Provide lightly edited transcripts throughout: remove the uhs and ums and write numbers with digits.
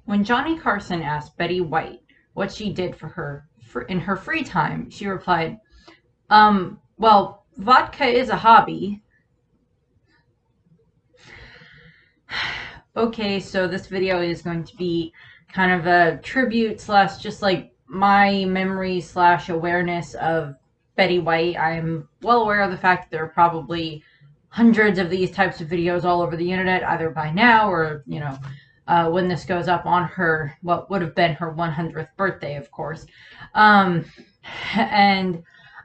When Johnny Carson asked Betty White what she did in her free time, she replied, well, vodka is a hobby. Okay, so this video is going to be kind of a tribute slash just like my memory slash awareness of Betty White. I'm well aware of the fact that there are probably hundreds of these types of videos all over the internet, either by now or, when this goes up on her, what would have been her 100th birthday, of course. And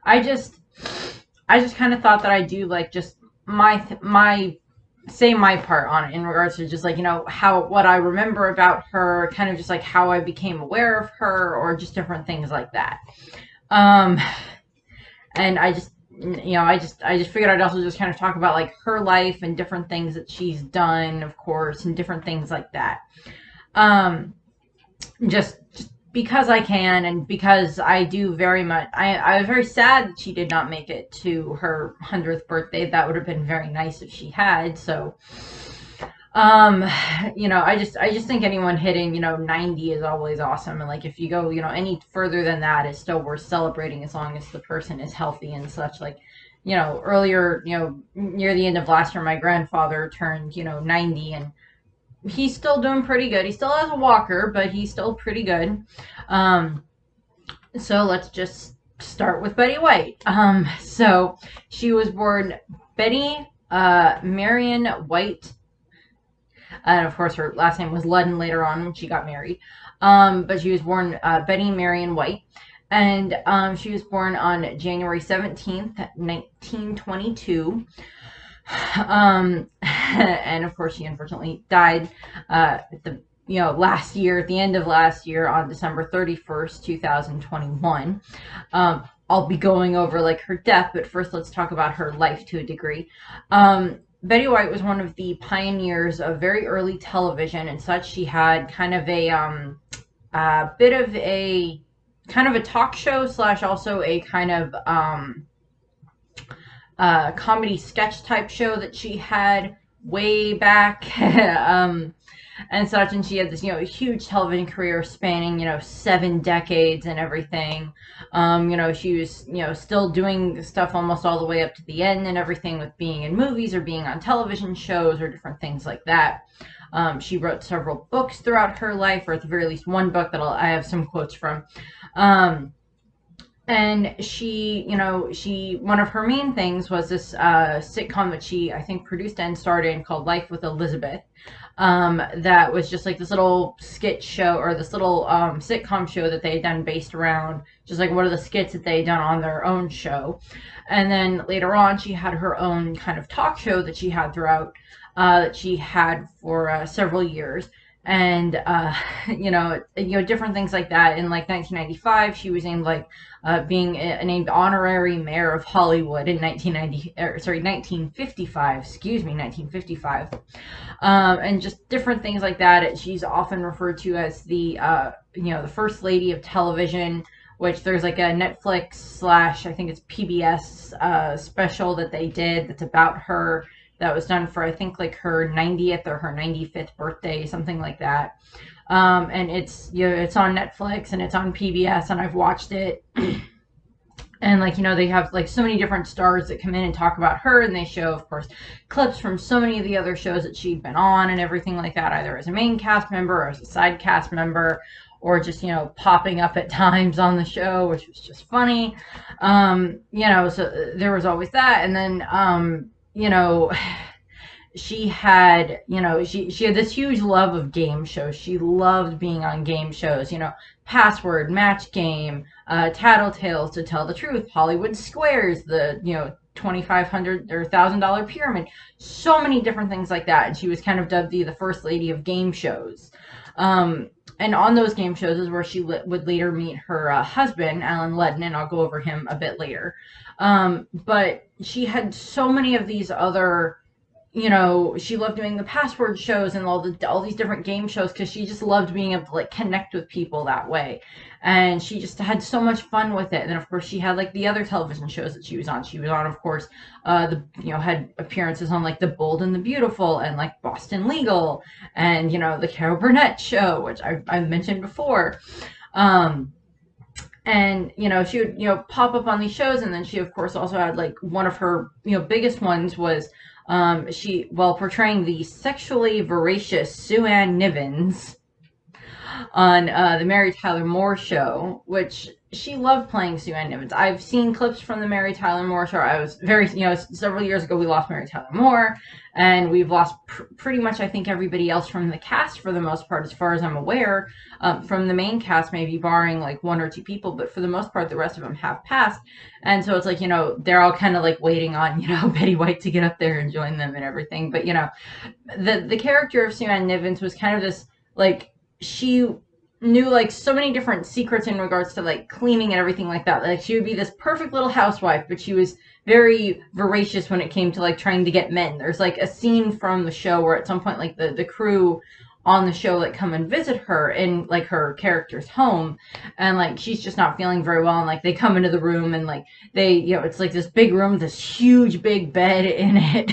I just kind of thought that I'd do like just my say my part on it in regards to just like, what I remember about her, kind of just like how I became aware of her, or just different things like that. And I just figured I'd also just kind of talk about like her life and different things that she's done, of course, and different things like that. Just because I can, and because I do very much. I was very sad that she did not make it to her 100th birthday. That would have been very nice if she had. So, I just think anyone hitting, 90 is always awesome. And like if you go, any further than that is still worth celebrating as long as the person is healthy and such. Like, earlier, near the end of last year, my grandfather turned, 90, and he's still doing pretty good. He still has a walker, but he's still pretty good. So let's just start with Betty White. So she was born Betty Marion White. And of course, her last name was Ludden later on when she got married. But she was born Betty Marion White. And she was born on January 17th, 1922. And of course she unfortunately died at the end of last year on December 31st, 2021. I'll be going over like her death, but first let's talk about her life to a degree. Betty White was one of the pioneers of very early television and such. She had kind of a bit of a kind of a talk show slash also a kind of comedy sketch type show that she had way back and such, and she had this huge television career spanning 7 decades and everything. She was still doing stuff almost all the way up to the end and everything, with being in movies or being on television shows or different things like that. She wrote several books throughout her life, or at the very least one book that I have some quotes from. And she one of her main things was this sitcom that she, I think, produced and starred in called Life with Elizabeth. That was just like this little skit show, or this little sitcom show that they had done based around just like one of the skits that they had done on their own show. And then later on, she had her own kind of talk show that she had throughout, that she had for several years. And different things like that. In like 1995, she was named like being named honorary mayor of Hollywood in 1955. Excuse me, 1955. And just different things like that. She's often referred to as the the first lady of television, which there's like a Netflix slash I think it's PBS special that they did that's about her. That was done for, I think, like her 90th or her 95th birthday, something like that. And it's it's on Netflix and it's on PBS, and I've watched it. And they have like so many different stars that come in and talk about her, and they show, of course, clips from so many of the other shows that she'd been on and everything like that, either as a main cast member or as a side cast member, or just popping up at times on the show, which was just funny. So there was always that. And then she had, she had this huge love of game shows. She loved being on game shows, Password, Match Game, Tattletales, To Tell the Truth, Hollywood Squares, the, $2,500 or $1,000 Pyramid, so many different things like that. And she was kind of dubbed the first lady of game shows. And on those game shows is where she would later meet her husband, Alan Ludden, and I'll go over him a bit later. But she had so many of these other you know, she loved doing the password shows and all these different game shows because she just loved being able to like connect with people that way, and she just had so much fun with it. And then of course she had like the other television shows that she was on. She was on, of course, the you know had appearances on like The Bold and the Beautiful and like Boston Legal, and you know the Carol Burnett show, which I mentioned before. Um, and you know she would pop up on these shows, and then she of course also had like one of her biggest ones was she while portraying the sexually voracious Sue Ann Nivens on the Mary Tyler Moore Show, which she loved playing Sue Ann Nivens. I've seen clips from the Mary Tyler Moore Show. I was very, several years ago we lost Mary Tyler Moore, and we've lost pretty much, I think, everybody else from the cast for the most part, as far as I'm aware, from the main cast, maybe barring like one or two people, but for the most part, the rest of them have passed. And so it's like, they're all kind of like waiting on, Betty White to get up there and join them and everything. But, the character of Sue Ann Nivens was kind of this, like, she knew like so many different secrets in regards to like cleaning and everything like that. Like she would be this perfect little housewife, but she was very voracious when it came to like trying to get men. There's like a scene from the show where at some point like the crew on the show like come and visit her in like her character's home, and like she's just not feeling very well, and like they come into the room and like they it's like this big room, this huge big bed in it.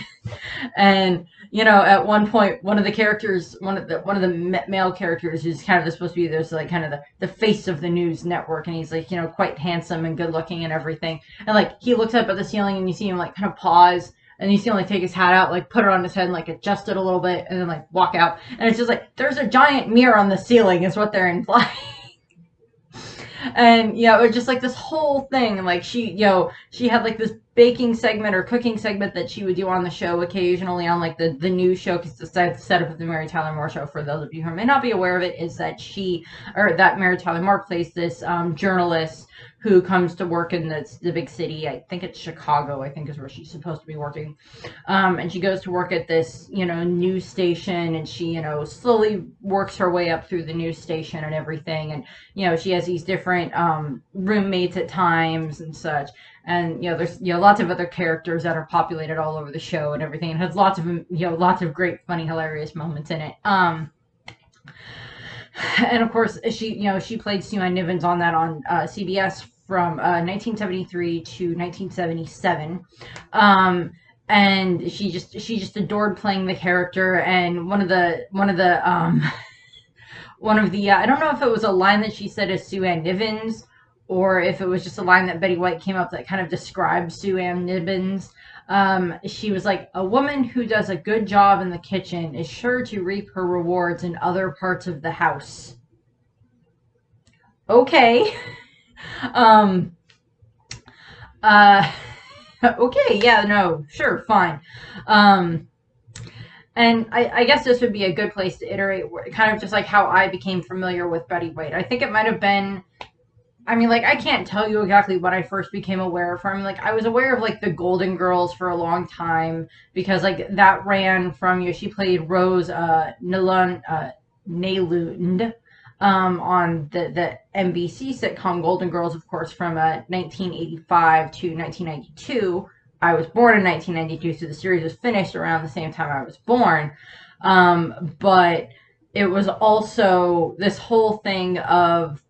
And at one point, one of the characters, one of the male characters, who's kind of supposed to be there's like kind of the face of the news network, and he's like quite handsome and good looking and everything, and like he looks up at the ceiling and you see him like kind of pause, and you see him like take his hat out, like put it on his head and like adjust it a little bit, and then like walk out, and it's just like there's a giant mirror on the ceiling is what they're implying. And it was just like this whole thing, and like she had like this baking segment or cooking segment that she would do on the show occasionally on like the news show, because the setup of the Mary Tyler Moore Show, for those of you who may not be aware of it, is that that Mary Tyler Moore plays this journalist who comes to work in the big city. I think it's Chicago, I think is where she's supposed to be working. And she goes to work at this, news station, and she, slowly works her way up through the news station and everything. And, she has these different roommates at times and such. And, there's, lots of other characters that are populated all over the show and everything. It has lots of great, funny, hilarious moments in it. And of course, she played Sue Ann Nivens on that on CBS from 1973 to 1977. And she just adored playing the character. And one of the I don't know if it was a line that she said as Sue Ann Nivens, or if it was just a line that Betty White came up that kind of described Sue Ann Nivens. She was like, a woman who does a good job in the kitchen is sure to reap her rewards in other parts of the house. Okay. Okay, yeah, no, sure, fine. And I guess this would be a good place to iterate kind of just like how I became familiar with Betty White. I think it might have been, I mean, like, I can't tell you exactly what I first became aware of her. I mean, like, I was aware of, like, the Golden Girls for a long time, because, like, that ran from, she played Rose Nalund on the NBC sitcom Golden Girls, of course, from 1985 to 1992. I was born in 1992, so the series was finished around the same time I was born. But it was also this whole thing of,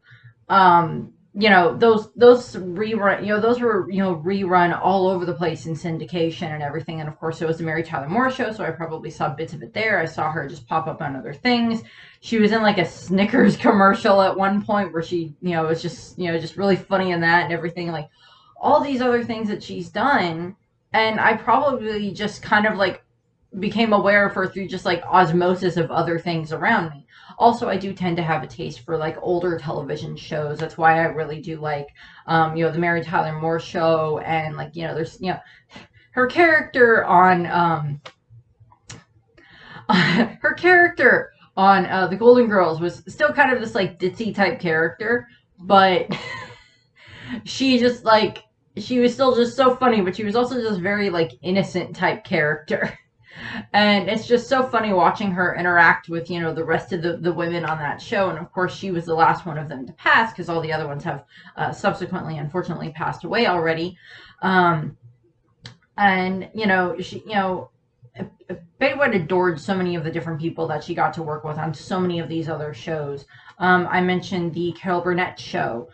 those rerun, those were, rerun all over the place in syndication and everything. And of course it was the Mary Tyler Moore Show, so I probably saw bits of it there. I saw her just pop up on other things. She was in like a Snickers commercial at one point where she, was just, just really funny in that and everything, like all these other things that she's done. And I probably just kind of like became aware of her through just like osmosis of other things around me. Also, I do tend to have a taste for like older television shows. That's why I really do like, the Mary Tyler Moore Show, and like, there's, her character on, her character on the Golden Girls was still kind of this like ditzy type character, but she just like, she was still just so funny, but she was also just very like innocent type character. And it's just so funny watching her interact with, the rest of the women on that show. And of course, she was the last one of them to pass, because all the other ones have subsequently, unfortunately, passed away already. And, she, Betty White adored so many of the different people that she got to work with on so many of these other shows. I mentioned the Carol Burnett show.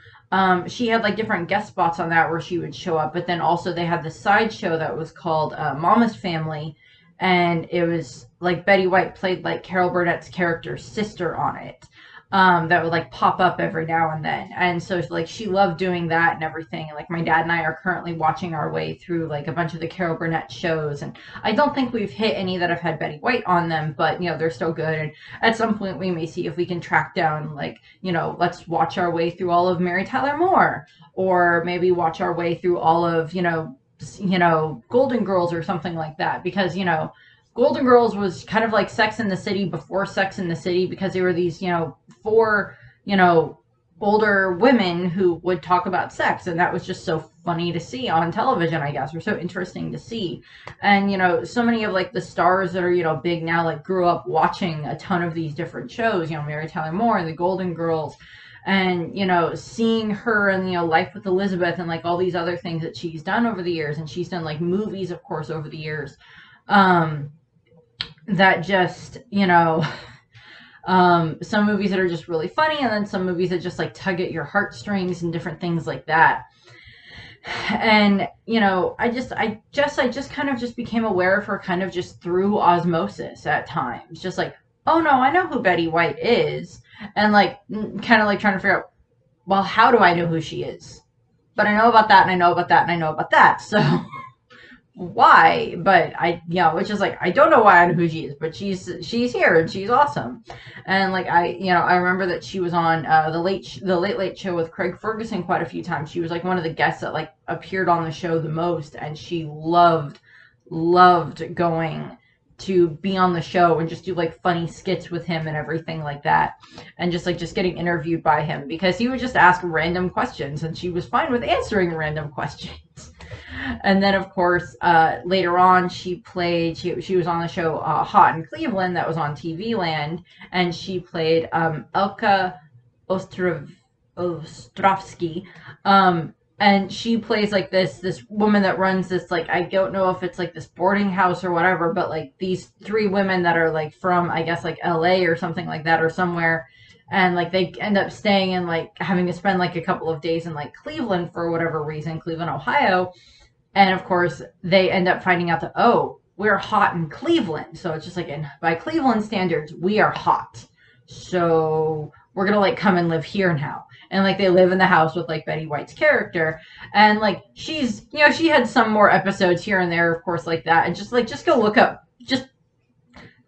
She had like different guest spots on that where she would show up, but then also they had the side show that was called Mama's Family, and it was like Betty White played like Carol Burnett's character's sister on it. That would like pop up every now and then. And so like she loved doing that and everything. And like my dad and I are currently watching our way through like a bunch of the Carol Burnett shows. And I don't think we've hit any that have had Betty White on them, but they're still good. And at some point we may see if we can track down like, let's watch our way through all of Mary Tyler Moore, or maybe watch our way through all of, Golden Girls or something like that. Because, Golden Girls was kind of like Sex in the City before Sex in the City, because they were these, four, older women who would talk about sex. And that was just so funny to see on television, I guess, or so interesting to see. And, so many of like the stars that are, big now, like grew up watching a ton of these different shows, Mary Tyler Moore and the Golden Girls. And, seeing her and, Life with Elizabeth and like all these other things that she's done over the years. And she's done like movies, of course, over the years. That just, some movies that are just really funny, and then some movies that just like tug at your heartstrings and different things like that. And, I just kind of just became aware of her kind of just through osmosis at times. Just like, oh no, I know who Betty White is. And like, kind of like trying to figure out, well, how do I know who she is? But I know about that, and I know about that, and I know about that. So why? But it's just like, I don't know why I know who she is, but she's here and she's awesome. And like I remember that she was on the Late Show with Craig Ferguson quite a few times. She was like one of the guests that like appeared on the show the most, and she loved going to be on the show and just do like funny skits with him and everything like that, and just getting interviewed by him, because he would just ask random questions and she was fine with answering random questions. And then, of course, later on, she was on the show Hot in Cleveland that was on TV Land, and she played Elka Ostrovsky. And she plays like this woman that runs this, like, I don't know if it's like this boarding house or whatever, but like these three women that are like from, I guess, like LA or something like that, or somewhere. And like they end up staying and like having to spend like a couple of days in like Cleveland for whatever reason, Cleveland, Ohio. And of course, they end up finding out that, oh, we're hot in Cleveland. So it's just like, by Cleveland standards, we are hot. So we're going to like come and live here now. And like they live in the house with like Betty White's character. And like she's, she had some more episodes here and there, of course, like that. And just go look up,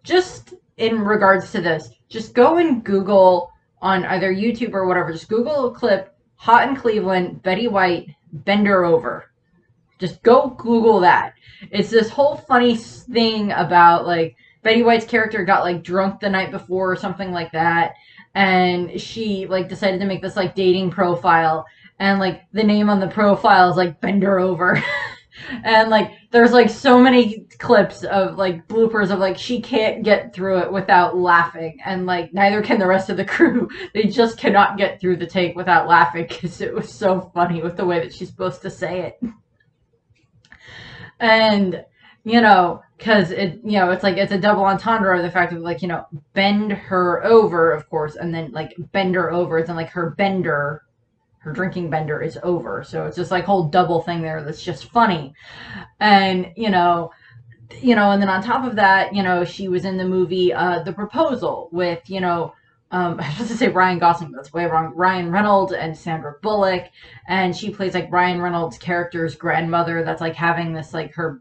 just in regards to this, just go and Google on either YouTube or whatever. Just Google a clip, Hot in Cleveland, Betty White, Bend Her Over. Just go Google that. It's this whole funny thing about like Betty White's character got like drunk the night before or something like that, and she like decided to make this like dating profile, and like the name on the profile is like Bend Her Over. And like there's like so many clips of like bloopers of like she can't get through it without laughing, and like neither can the rest of the crew. They just cannot get through the take without laughing because it was so funny with the way that she's supposed to say it. And because it's like it's a double entendre of the fact of like, bend her over, of course, and then like bend her over, and then like her drinking bender is over. So it's just like whole double thing there that's just funny. And and then on top of that, she was in the movie The Proposal with I was supposed to say Ryan Gosling, but that's way wrong. Ryan Reynolds and Sandra Bullock, and she plays like Ryan Reynolds' character's grandmother. That's like having this like her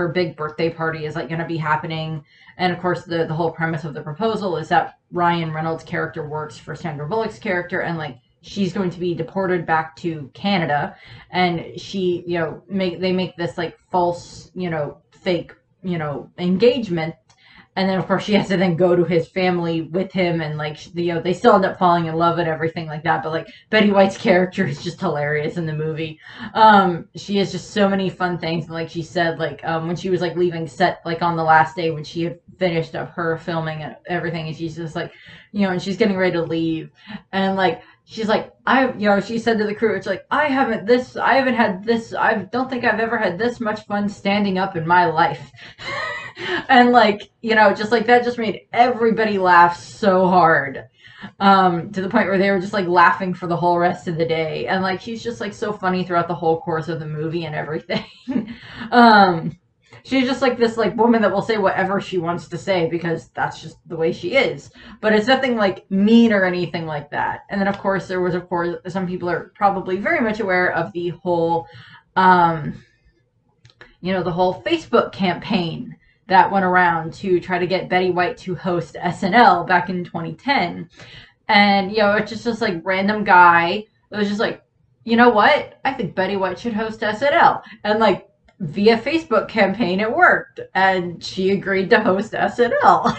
big birthday party is like going to be happening, and of course the whole premise of The Proposal is that Ryan Reynolds' character works for Sandra Bullock's character, and like she's going to be deported back to Canada, and she they make this like false fake engagement. And then, of course, she has to then go to his family with him, and like they still end up falling in love and everything like that. But like Betty White's character is just hilarious in the movie. She has just so many fun things, and like she said, like when she was like leaving set, like on the last day when she had finished up her filming and everything, and she's just like, and she's getting ready to leave, and like she's like, she said to the crew, it's like, I haven't had this, I don't think I've ever had this much fun standing up in my life. And like, just like that just made everybody laugh so hard. To the point where they were just like laughing for the whole rest of the day. And like, she's just like so funny throughout the whole course of the movie and everything. um, she's just like this like woman that will say whatever she wants to say because that's just the way she is. But it's nothing like mean or anything like that. And then of course some people are probably very much aware of the whole the whole Facebook campaign that went around to try to get Betty White to host SNL back in 2010. And it's just this like random guy that was just like, you know what? I think Betty White should host SNL. And like via Facebook campaign it worked. And she agreed to host SNL.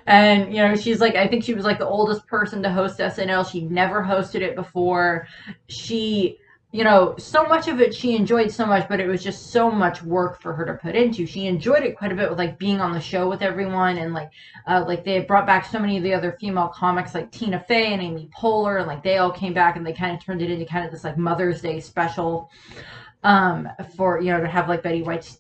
And she's like, I think she was like the oldest person to host SNL. She'd never hosted it before. She so much of it she enjoyed so much, but it was just so much work for her to put into. She enjoyed it quite a bit with like being on the show with everyone, and like they had brought back so many of the other female comics like Tina Fey and Amy Poehler, and like they all came back and they kind of turned it into kind of this like Mother's Day special for to have like Betty White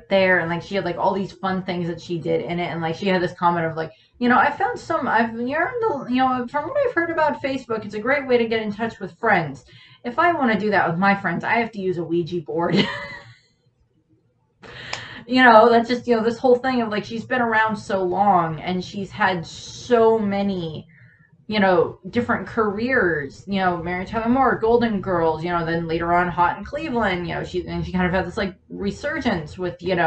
there, and like she had like all these fun things that she did in it, and like she had this comment of like, I've learned from what I've heard about Facebook, it's a great way to get in touch with friends. If I want to do that with my friends, I have to use a Ouija board. That's just, this whole thing of like, she's been around so long and she's had so many, different careers, Mary Tyler Moore, Golden Girls, then later on Hot in Cleveland, she kind of had this like resurgence with, with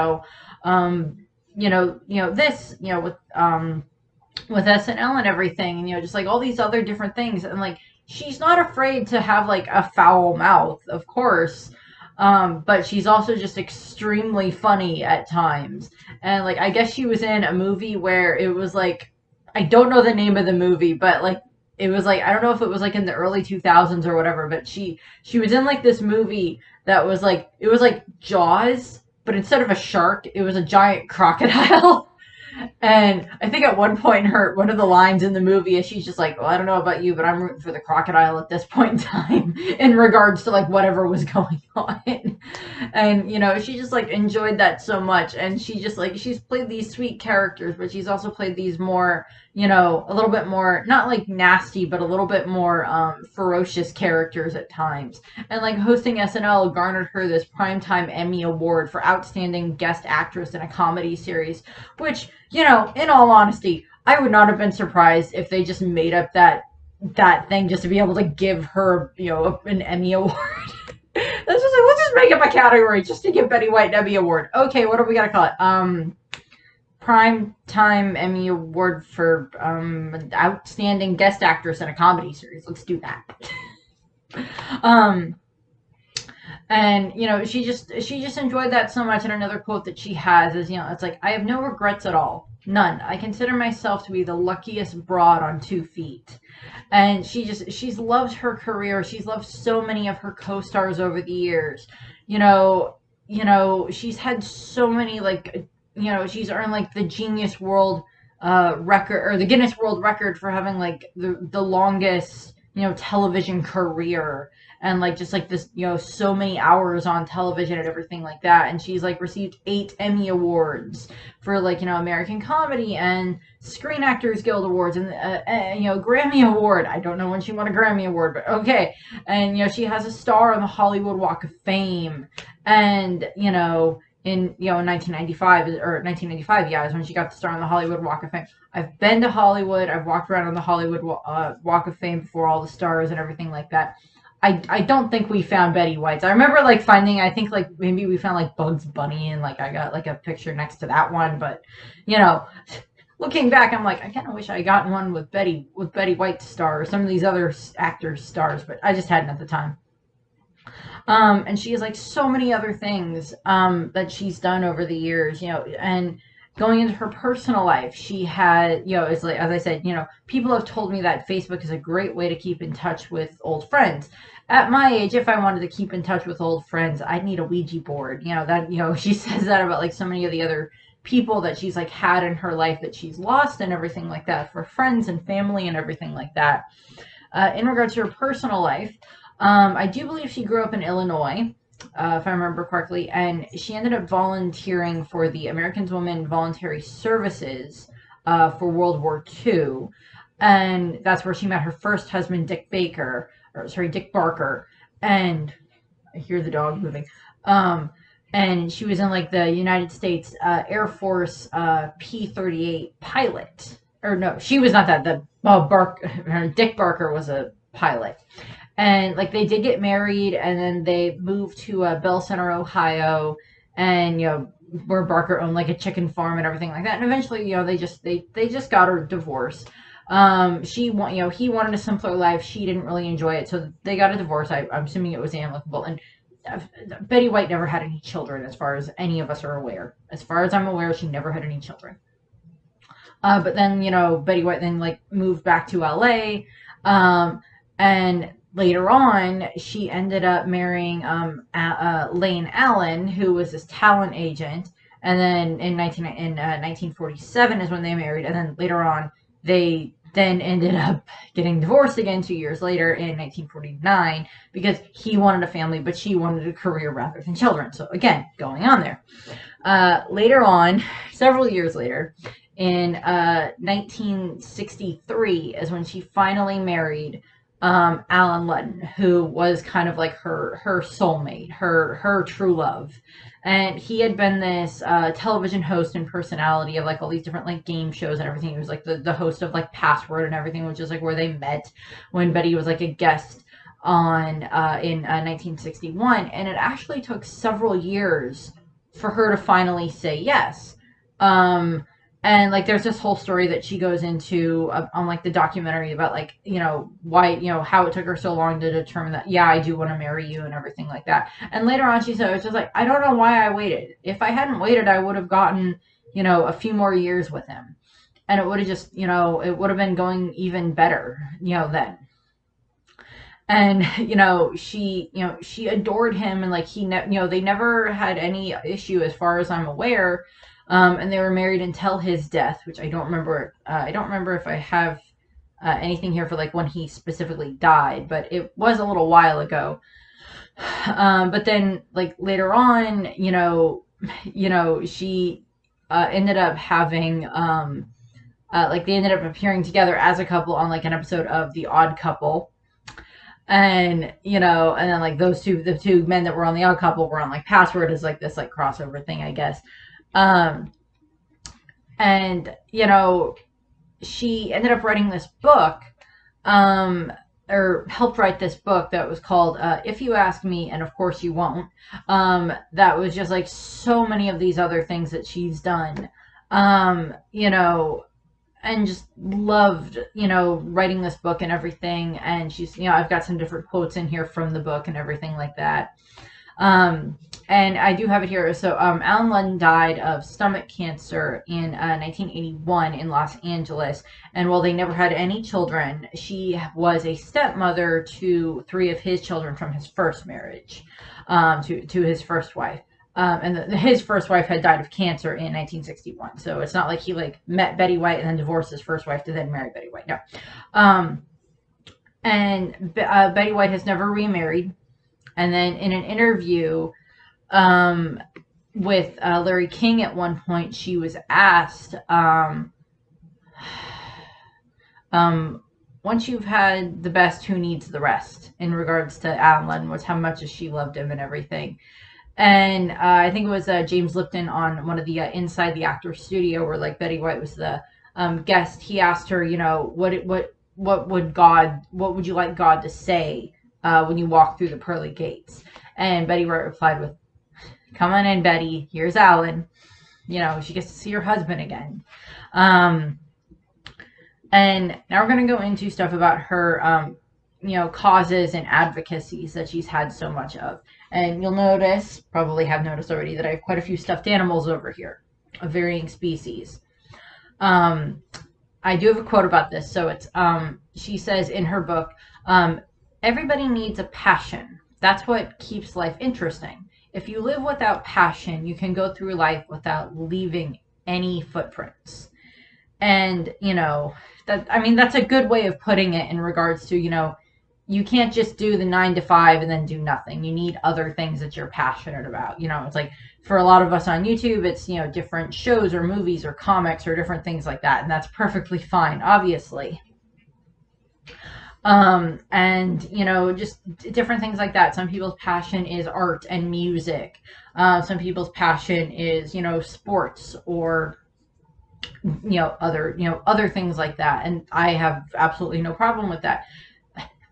SNL and everything, and just like all these other different things, and like she's not afraid to have like a foul mouth, of course, but she's also just extremely funny at times. And like I guess she was in a movie where it was like, I don't know the name of the movie, but like it was like, I don't know if it was like in the early 2000s or whatever, but she was in like this movie that was like, it was like Jaws, but instead of a shark it was a giant crocodile. And I think at one point one of the lines in the movie is she's just like, well, I don't know about you, but I'm rooting for the crocodile at this point in time in regards to like whatever was going on. And she just like enjoyed that so much, and she just like, she's played these sweet characters, but she's also played these more, a little bit more, not like nasty, but a little bit more ferocious characters at times. And like hosting SNL garnered her this Primetime Emmy Award for Outstanding Guest Actress in a Comedy Series, which, in all honesty, I would not have been surprised if they just made up that thing just to be able to give her, an Emmy Award. That's just like, let's just make up a category just to give Betty White an Emmy Award. Okay, what do we gotta call it? Prime Time Emmy Award for Outstanding Guest Actress in a Comedy Series. Let's do that. And she just enjoyed that so much. And another quote that she has is, it's like, I have no regrets at all. None. I consider myself to be the luckiest broad on 2 feet. And she's loved her career. She's loved so many of her co-stars over the years. She's had so many like, she's earned like the Genius World record, or the Guinness World Record for having like the longest, television career, and like just like this, so many hours on television and everything like that. And she's like received 8 Emmy Awards for like, American Comedy and Screen Actors Guild Awards, and Grammy Award. I don't know when she won a Grammy Award, but okay. And she has a star on the Hollywood Walk of Fame, and in 1995 or 1995, yeah, is when she got to star on the Hollywood Walk of Fame. I've been to Hollywood. I've walked around on the Hollywood Walk of Fame before all the stars and everything like that. I don't think we found Betty White's. I remember like finding, I think like maybe we found like Bugs Bunny, and like I got like a picture next to that one. But looking back, I'm like, I kind of wish I got one with Betty White's star or some of these other actors' stars, but I just hadn't at the time. And she has like so many other things that she's done over the years, and going into her personal life, she had, it's like, as I said, people have told me that Facebook is a great way to keep in touch with old friends. At my age, if I wanted to keep in touch with old friends, I'd need a Ouija board. She says that about like so many of the other people that she's like had in her life that she's lost and everything like that, for friends and family and everything like that. In regards to her personal life, I do believe she grew up in Illinois, if I remember correctly, and she ended up volunteering for the American Women Voluntary Services for World War II, and that's where she met her first husband, Dick Barker, and I hear the dog moving. And she was in like the United States Air Force P-38 pilot. Or no, she was not that. Dick Barker was a pilot. And like they did get married, and then they moved to Bell Center, Ohio, and where Barker owned like a chicken farm and everything like that. And eventually, they just got a divorce. He wanted a simpler life. She didn't really enjoy it, so they got a divorce. I'm assuming it was amicable. And Betty White never had any children, as far as any of us are aware. As far as I'm aware, she never had any children. But then, Betty White then like moved back to LA, and later on, she ended up marrying Lane Allen, who was this talent agent. And then in 1947 is when they married. And then later on, they then ended up getting divorced again 2 years later in 1949 because he wanted a family, but she wanted a career rather than children. So again, going on there. Later on, several years later, in 1963 is when she finally married Alan Ludden, who was kind of like her soulmate, her true love. And he had been this television host and personality of like all these different like game shows and everything. He was like the host of like Password and everything, which is like where they met when Betty was like a guest on in 1961. And it actually took several years for her to finally say yes. And like there's this whole story that she goes into on like the documentary about like why how it took her so long to determine that I do want to marry you and everything like that. And later on she said, it's just like, I don't know why I waited. If I hadn't waited, I would have gotten a few more years with him, and it would have just it would have been going even better then. And she adored him, and like they never had any issue as far as I'm aware. And they were married until his death, which I don't remember. I don't remember if I have anything here for like when he specifically died, but it was a little while ago. But then like later on, she ended up having like they ended up appearing together as a couple on like an episode of The Odd Couple. And and then like the two men that were on The Odd Couple were on like Password as like this like crossover thing, I guess. And she ended up writing this book, or helped write this book that was called If You Ask Me, and Of Course You Won't. That was just like so many of these other things that she's done, and just loved, writing this book and everything. And she's, I've got some different quotes in here from the book and everything like that. And I do have it here. So Alan Ludden died of stomach cancer in 1981 in Los Angeles. And while they never had any children, she was a stepmother to 3 of his children from his first marriage, to his first wife. And his first wife had died of cancer in 1961. So it's not like he like met Betty White and then divorced his first wife to then marry Betty White. No. And Betty White has never remarried. And then in an interview with Larry King at one point, she was asked, once you've had the best, who needs the rest? In regards to Alan Ludden, was how much she loved him and everything. And I think it was James Lipton on one of the Inside the Actors Studio, where like Betty White was the guest. He asked her, what would you like God to say when you walk through the pearly gates? And Betty White replied with, "Come on in, Betty. Here's Alan." She gets to see her husband again. And now we're going to go into stuff about her, causes and advocacies that she's had so much of. And you'll notice, probably have noticed already, that I have quite a few stuffed animals over here of varying species. I do have a quote about this. So it's, she says in her book, everybody needs a passion. That's what keeps life interesting. If you live without passion, you can go through life without leaving any footprints. And, that's a good way of putting it in regards to, you can't just do the 9 to 5 and then do nothing. You need other things that you're passionate about. It's like for a lot of us on YouTube, it's, different shows or movies or comics or different things like that. And that's perfectly fine, obviously. And, just different things like that. Some people's passion is art and music. Some people's passion is, sports or other things like that. And I have absolutely no problem with that.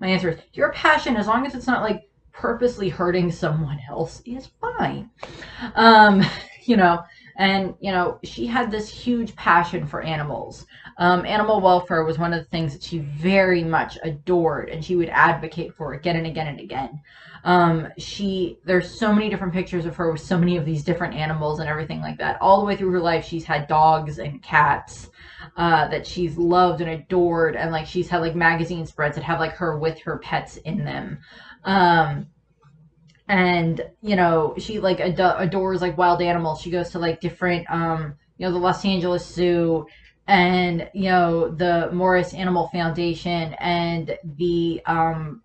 My answer is your passion, as long as it's not like purposely hurting someone else, is fine. um you know and she had this huge passion for animals. Animal welfare was one of the things that she very much adored, and she would advocate for again and again and again. There's so many different pictures of her with so many of these different animals and everything like that. All the way through her life, she's had dogs and cats that she's loved and adored, and like she's had like magazine spreads that have like her with her pets in them. And she like adores like wild animals. She goes to like different the Los Angeles Zoo, and the Morris Animal Foundation, and the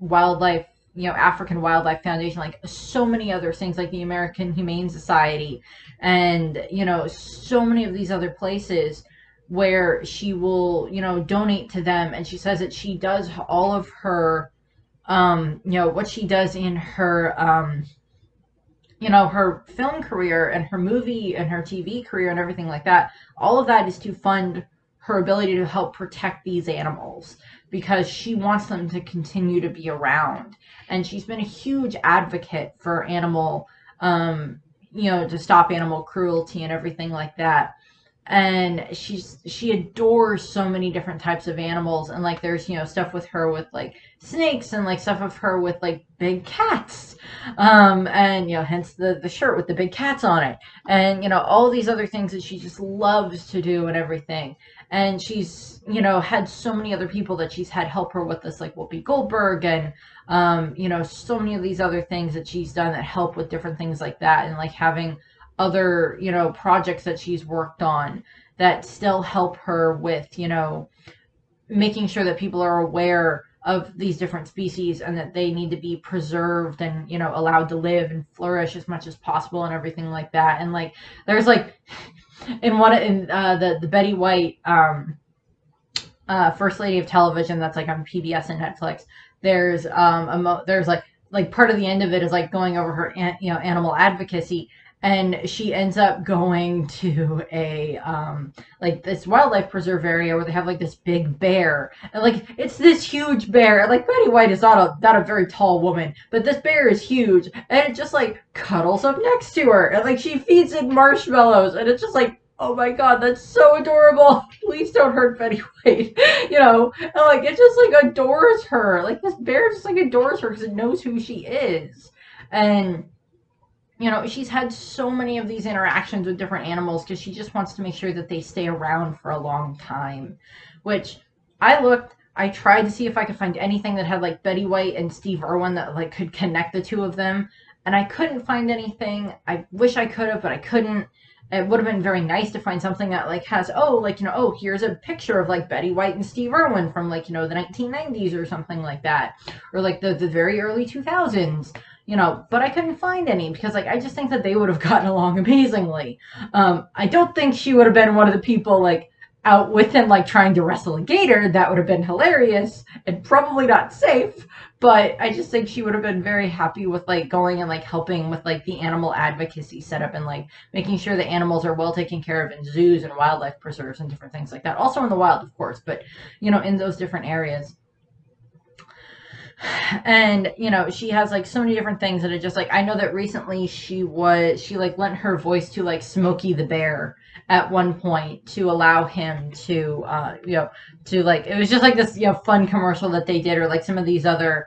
wildlife African Wildlife Foundation, like so many other things, like the American Humane Society, and so many of these other places where she will donate to them. And she says that she does all of her what she does in her her film career and her movie and her TV career and everything like that. All of that is to fund her ability to help protect these animals, because she wants them to continue to be around. And she's been a huge advocate for animal, to stop animal cruelty and everything like that. And she adores so many different types of animals. And like there's stuff with her with like snakes, and like stuff of her with like big cats, and hence the shirt with the big cats on it, and all these other things that she just loves to do and everything. And she's had so many other people that she's had help her with this, like Whoopi Goldberg, and so many of these other things that she's done that help with different things like that. And like having other projects that she's worked on that still help her with making sure that people are aware of these different species, and that they need to be preserved and allowed to live and flourish as much as possible and everything like that. And like there's like in the Betty White First Lady of Television, that's like on PBS and Netflix, there's there's like part of the end of it is like going over her animal advocacy. And she ends up going to a like this wildlife preserve area where they have like this big bear, and like it's this huge bear. Like Betty White is not a very tall woman, but this bear is huge, and it just like cuddles up next to her, and like she feeds it marshmallows, and it's just like, oh my god, that's so adorable. Please don't hurt Betty White. And like it just like adores her. Like this bear just like adores her because it knows who she is. And she's had so many of these interactions with different animals because she just wants to make sure that they stay around for a long time. Which I tried to see if I could find anything that had like Betty White and Steve Irwin that like could connect the two of them, and I couldn't find anything. I wish I could have, but I couldn't. It would have been very nice to find something that like has here's a picture of like Betty White and Steve Irwin from like the 1990s or something like that, or like the very early 2000s. But I couldn't find any because like I just think that they would have gotten along amazingly. I don't think she would have been one of the people like out with him like trying to wrestle a gator. That would have been hilarious and probably not safe. But I just think she would have been very happy with like going and like helping with like the animal advocacy setup, and like making sure the animals are well taken care of in zoos and wildlife preserves and different things like that. Also in the wild, of course, but in those different areas. And she has like so many different things that are just like, I know that recently she like lent her voice to like Smokey the Bear at one point to allow him to to like, it was just like this fun commercial that they did, or like some of these other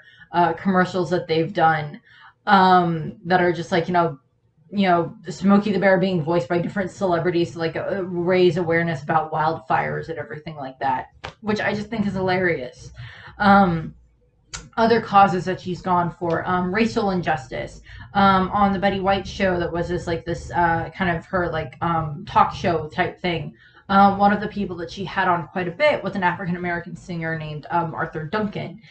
commercials that they've done that are just like Smokey the Bear being voiced by different celebrities to like raise awareness about wildfires and everything like that, which I just think is hilarious. other causes that she's gone for, racial injustice. On the Betty White show, that was this kind of her talk show type thing. One of the people that she had on quite a bit was an African American singer named Arthur Duncan,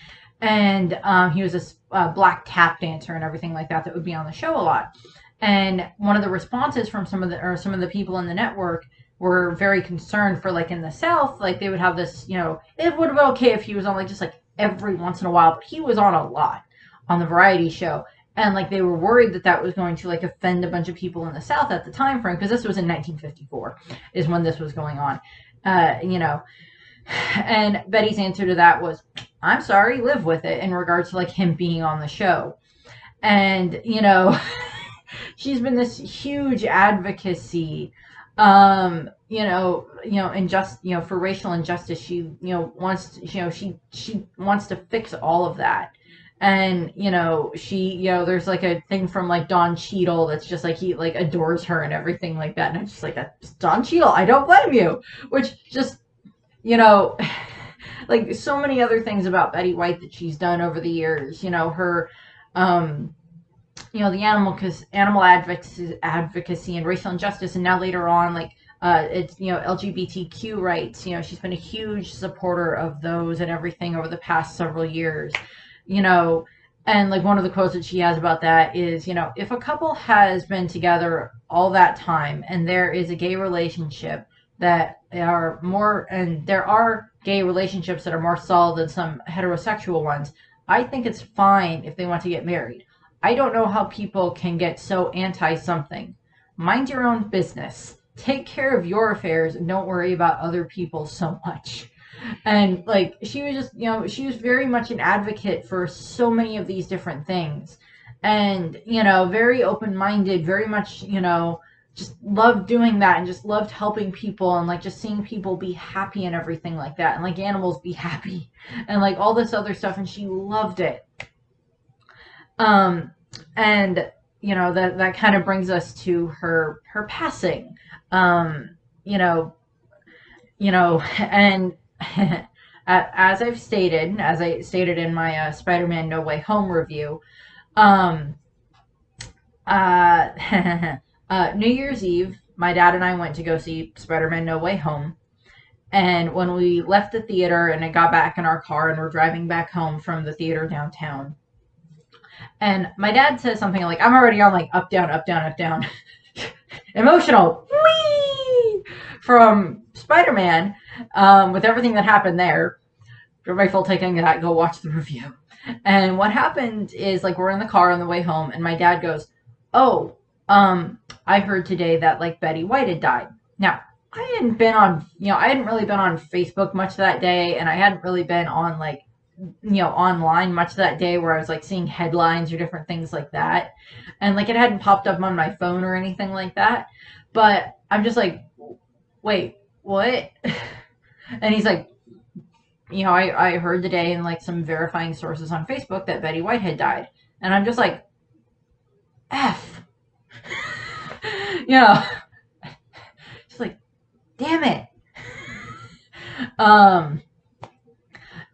and he was this black tap dancer and everything like that would be on the show a lot. And one of the responses from some of the people in the network were very concerned for, like, in the South, like they would have this, it would have been okay if he was on like just like every once in a while, but he was on a lot on the variety show. And like they were worried that that was going to like offend a bunch of people in the South at the time frame, because this was in 1954 is when this was going on. you know and Betty's answer to that was, I'm sorry, live with it, in regards to like him being on the show. And she's been this huge advocacy, for racial injustice. She wants she wants to fix all of that. And there's like a thing from like Don Cheadle that's just like he like adores her and everything like that. And I'm just like, that's Don Cheadle, I don't blame you. Which just like so many other things about Betty White that she's done over the years. Her the animal advocacy and racial injustice, and now later on, like it's LGBTQ rights. She's been a huge supporter of those and everything over the past several years. And like one of the quotes that she has about that is, if a couple has been together all that time and there is a gay relationship that are more, and there are gay relationships that are more solid than some heterosexual ones, I think it's fine if they want to get married. I don't know how people can get so anti something. Mind your own business. Take care of your affairs and don't worry about other people so much. And like she was just, she was very much an advocate for so many of these different things. And, very open-minded, very much, just loved doing that, and just loved helping people, and like just seeing people be happy and everything like that, and like animals be happy and like all this other stuff, and she loved it. And that kind of brings us to her passing. And as I stated in my Spider-Man No Way Home review, New Year's Eve, my dad and I went to go see Spider-Man No Way Home. And when we left the theater and I got back in our car and we're driving back home from the theater downtown, and my dad says something like, I'm already on like up, down, up, down, up, down. Emotional. Whee! From Spider-Man, with everything that happened there. For my full take on that, go watch the review. And what happened is, like, we're in the car on the way home, and my dad goes, oh, I heard today that like Betty White had died. Now, I hadn't really been on Facebook much that day, and I hadn't really been on like online much that day, where I was like seeing headlines or different things like that, and like it hadn't popped up on my phone or anything like that. But I'm just like, wait, what? And he's like, I heard today in like some verifying sources on Facebook that Betty White had died. And I'm just like, F. Just like, damn it. And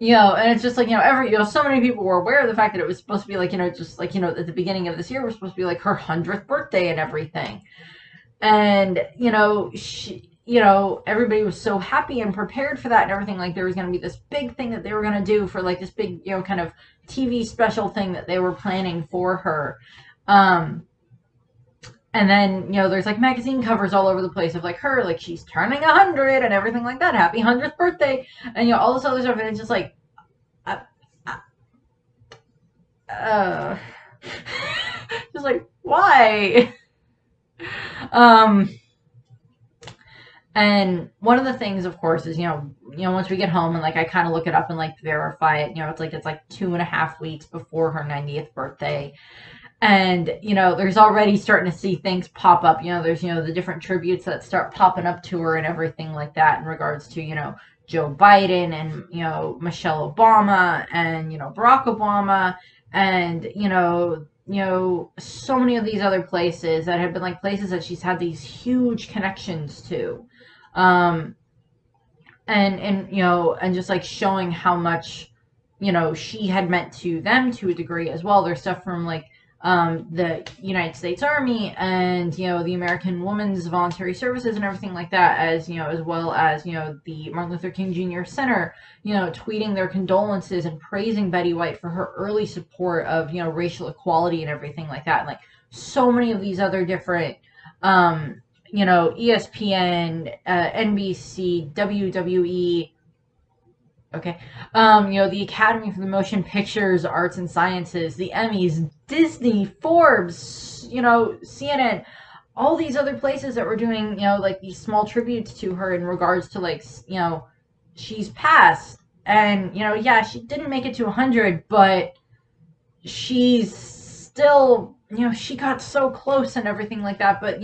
it's just like, so many people were aware of the fact that it was supposed to be like, just like, at the beginning of this year was supposed to be like her 100th birthday and everything. And, everybody was so happy and prepared for that and everything. Like there was going to be this big thing that they were going to do for like this big, kind of TV special thing that they were planning for her. And then, there's like magazine covers all over the place of like her, like she's turning 100 and everything like that. Happy 100th birthday. And, all this other stuff. And it's just like, just like, why? And one of the things, of course, is, once we get home and like I kind of look it up and like verify it, it's like 2.5 weeks before her 90th birthday. And, there's already starting to see things pop up. There's, the different tributes that start popping up to her and everything like that in regards to, Joe Biden and, Michelle Obama and, Barack Obama and, so many of these other places that have been like places that she's had these huge connections to. And just like showing how much she had meant to them to a degree as well. There's stuff from like the United States Army and the American Women's Voluntary Services and everything like that, as well as the Martin Luther King Jr. Center, tweeting their condolences and praising Betty White for her early support of racial equality and everything like that, and like so many of these other different ESPN, NBC, WWE. Okay. The Academy for the Motion Pictures, Arts and Sciences, the Emmys, Disney, Forbes, CNN, all these other places that were doing, like these small tributes to her in regards to like, she's passed. And, yeah, she didn't make it to 100, but she's still, she got so close and everything like that. But,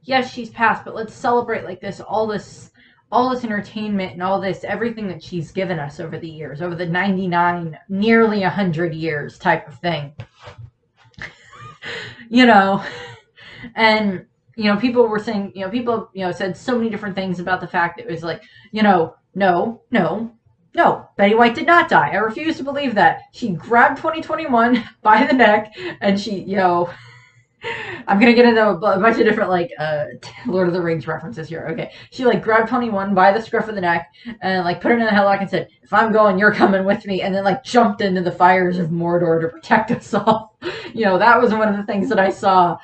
yes, she's passed, but let's celebrate like this, all this entertainment and all this, everything that she's given us over the years, over the 99, nearly 100 years type of thing. And, people were saying, people, said so many different things about the fact that it was like, no, Betty White did not die. I refuse to believe that. She grabbed 2021 by the neck and she, I'm gonna get into a bunch of different like Lord of the Rings references here. Okay, she like grabbed 21 by the scruff of the neck and like put her in the headlock and said, "If I'm going, you're coming with me." And then like jumped into the fires of Mordor to protect us all. That was one of the things that I saw.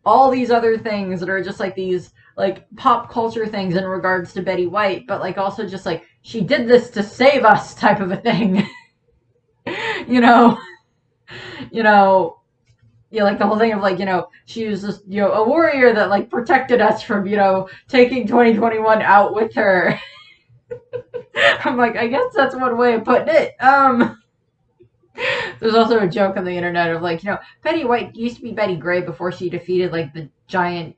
All these other things that are just like these like pop culture things in regards to Betty White, but like also just like she did this to save us type of a thing. Like the whole thing of like, she was just, a warrior that like protected us from, taking 2021 out with her. I'm like, I guess that's one way of putting it. There's also a joke on the internet of like, Betty White used to be Betty Gray before she defeated like the giant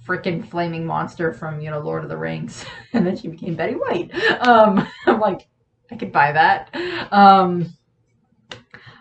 freaking flaming monster from, Lord of the Rings. And then she became Betty White. I'm like, I could buy that.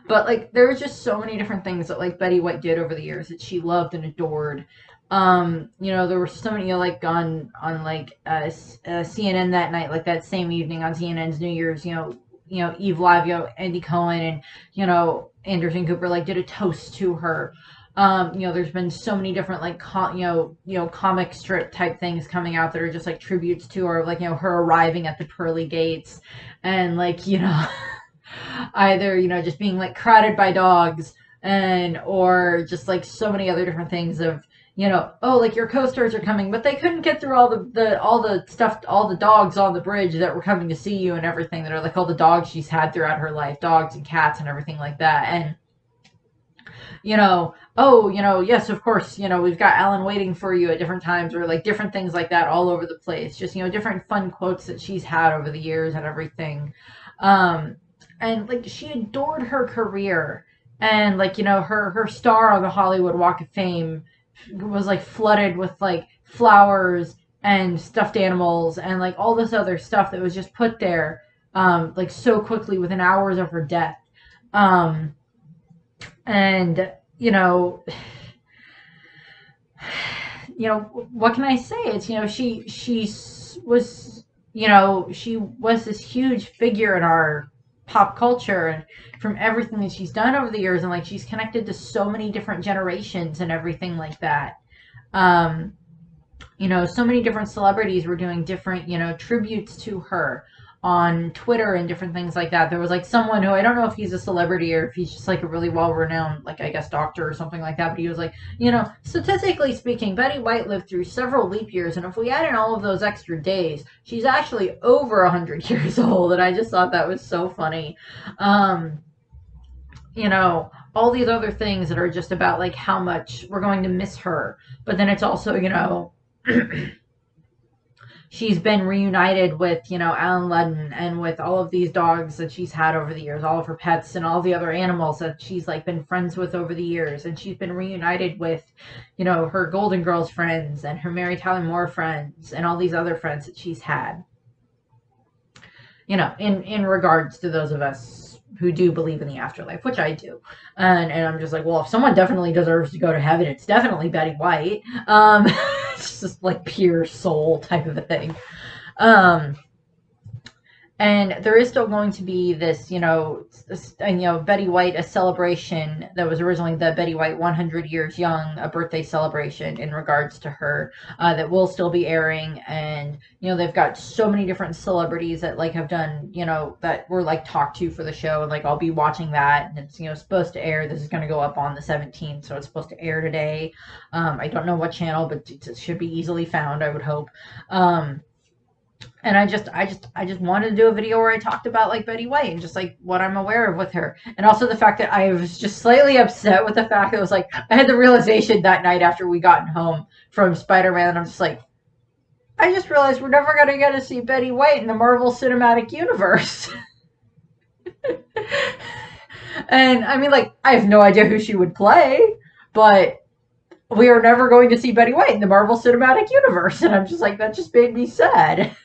But like there was just so many different things that like Betty White did over the years that she loved and adored. There were so many like on like CNN that night, like that same evening on CNN's New Year's, Eve Live, Andy Cohen and Anderson Cooper like did a toast to her. There's been so many different like comic strip type things coming out that are just like tributes to her, like her arriving at the pearly gates and like either just being like crowded by dogs or just like so many other different things of like your co-stars are coming, but they couldn't get through all the stuff, all the dogs on the bridge that were coming to see you and everything, that are like all the dogs she's had throughout her life, dogs and cats and everything like that. And yes, of course, we've got Alan waiting for you at different times, or like different things like that all over the place. Just, different fun quotes that she's had over the years and everything. And like she adored her career, and like her star on the Hollywood Walk of Fame was like flooded with like flowers and stuffed animals and like all this other stuff that was just put there like so quickly within hours of her death. And what can I say? It's she was this huge figure in our pop culture, and from everything that she's done over the years, and like she's connected to so many different generations and everything like that. So many different celebrities were doing different tributes to her on Twitter and different things like that. There was like someone who, I don't know if he's a celebrity or if he's just like a really well-renowned, like I guess doctor or something like that, but he was like, statistically speaking, Betty White lived through several leap years, and if we add in all of those extra days, she's actually over 100 years old. And I just thought that was so funny. All these other things that are just about like how much we're going to miss her, but then it's also she's been reunited with, Alan Ludden, and with all of these dogs that she's had over the years, all of her pets and all the other animals that she's like been friends with over the years. And she's been reunited with, her Golden Girls friends and her Mary Tyler Moore friends and all these other friends that she's had. In regards to those of us who do believe in the afterlife, which I do. And I'm just like, well, if someone definitely deserves to go to heaven, it's definitely Betty White. It's just like pure soul type of a thing. And there is still going to be this, Betty White, a celebration that was originally the Betty White 100 Years Young, a birthday celebration in regards to her, that will still be airing. And, they've got so many different celebrities that, like, have done, that were, like, talked to for the show. And, like, I'll be watching that. And it's, supposed to air. This is going to go up on the 17th, so it's supposed to air today. I don't know what channel, but it should be easily found, I would hope. And I just wanted to do a video where I talked about, like, Betty White and just, like, what I'm aware of with her. And also the fact that I was just slightly upset with the fact that it was, like, I had the realization that night after we gotten home from Spider-Man, and I'm just like, I just realized we're never going to get to see Betty White in the Marvel Cinematic Universe. And, I mean, like, I have no idea who she would play, but we are never going to see Betty White in the Marvel Cinematic Universe. And I'm just like, that just made me sad.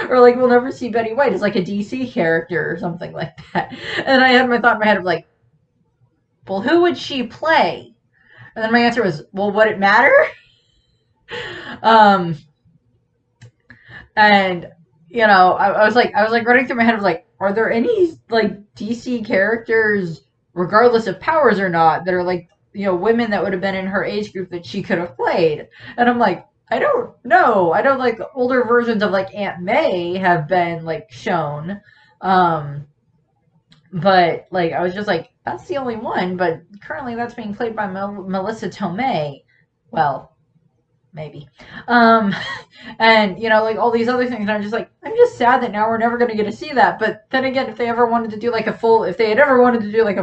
Or, like, we'll never see Betty White as, like, a DC character or something like that. And I had my thought in my head of, like, well, who would she play? And then my answer was, well, would it matter? And, I was running through my head of, like, are there any, like, DC characters, regardless of powers or not, that are, like, women that would have been in her age group that she could have played? And I'm like, I don't know. I don't, like, the older versions of, like, Aunt May have been, like, shown. But, like, I was just like, that's the only one. But currently that's being played by Melissa Tomei. Well, maybe. And, like, all these other things. And I'm just like, I'm just sad that now we're never going to get to see that. But then again, if they had ever wanted to do, like, a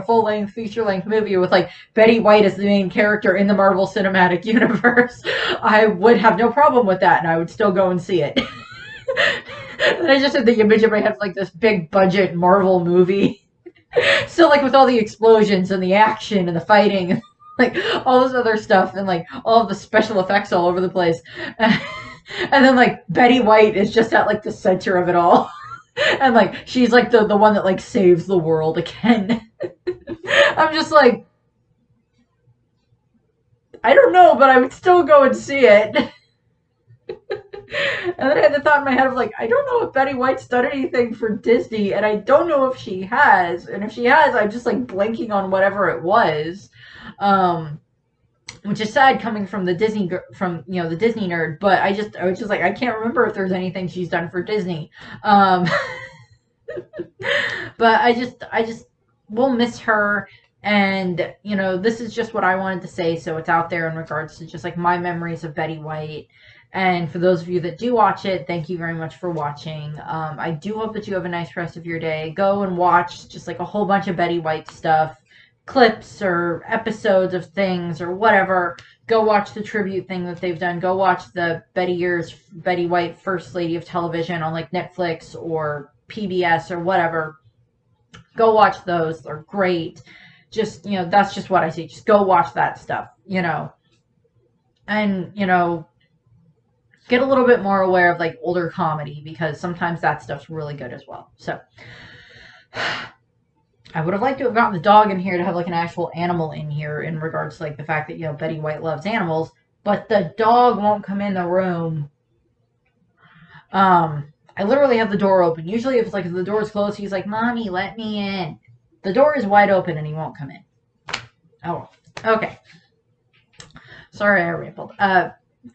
full-length, feature-length movie with, like, Betty White as the main character in the Marvel Cinematic Universe, I would have no problem with that, and I would still go and see it. And I just had the image in my head of, like, this big-budget Marvel movie. Still, like, with all the explosions and the action and the fighting and, like, all this other stuff and, like, all of the special effects all over the place. And then, like, Betty White is just at, like, the center of it all. And, like, she's, like, the one that, like, saves the world again. I'm just like, I don't know, but I would still go and see it. And then I had the thought in my head of, like, I don't know if Betty White's done anything for Disney, and I don't know if she has. And if she has, I'm just, like, blanking on whatever it was. Which is sad coming from the Disney nerd, but I was just like, I can't remember if there's anything she's done for Disney. But I just will miss her. And, this is just what I wanted to say. So it's out there in regards to just, like, my memories of Betty White. And for those of you that do watch it, thank you very much for watching. I do hope that you have a nice rest of your day. Go and watch just, like, a whole bunch of Betty White stuff. Clips or episodes of things or whatever. Go watch the tribute thing that they've done. Go watch the Betty White First Lady of Television on, like, Netflix or PBS or whatever. Go watch those. They're great. Just, that's just what I say. Just go watch that stuff, and, get a little bit more aware of, like, older comedy, because sometimes that stuff's really good as well. So I would have liked to have gotten the dog in here to have, like, an actual animal in here in regards to, like, the fact that, Betty White loves animals, but the dog won't come in the room. I literally have the door open. Usually if the door is closed, he's like, Mommy, let me in. The door is wide open and he won't come in. Oh, okay. Sorry I rambled.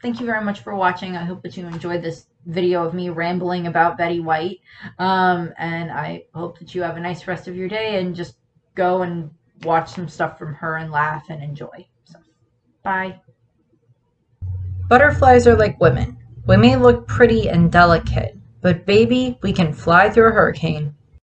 Thank you very much for watching. I hope that you enjoyed this video of me rambling about Betty White. And I hope that you have a nice rest of your day and just go and watch some stuff from her and laugh and enjoy. So, bye. Butterflies are like women. We may look pretty and delicate, but baby, we can fly through a hurricane.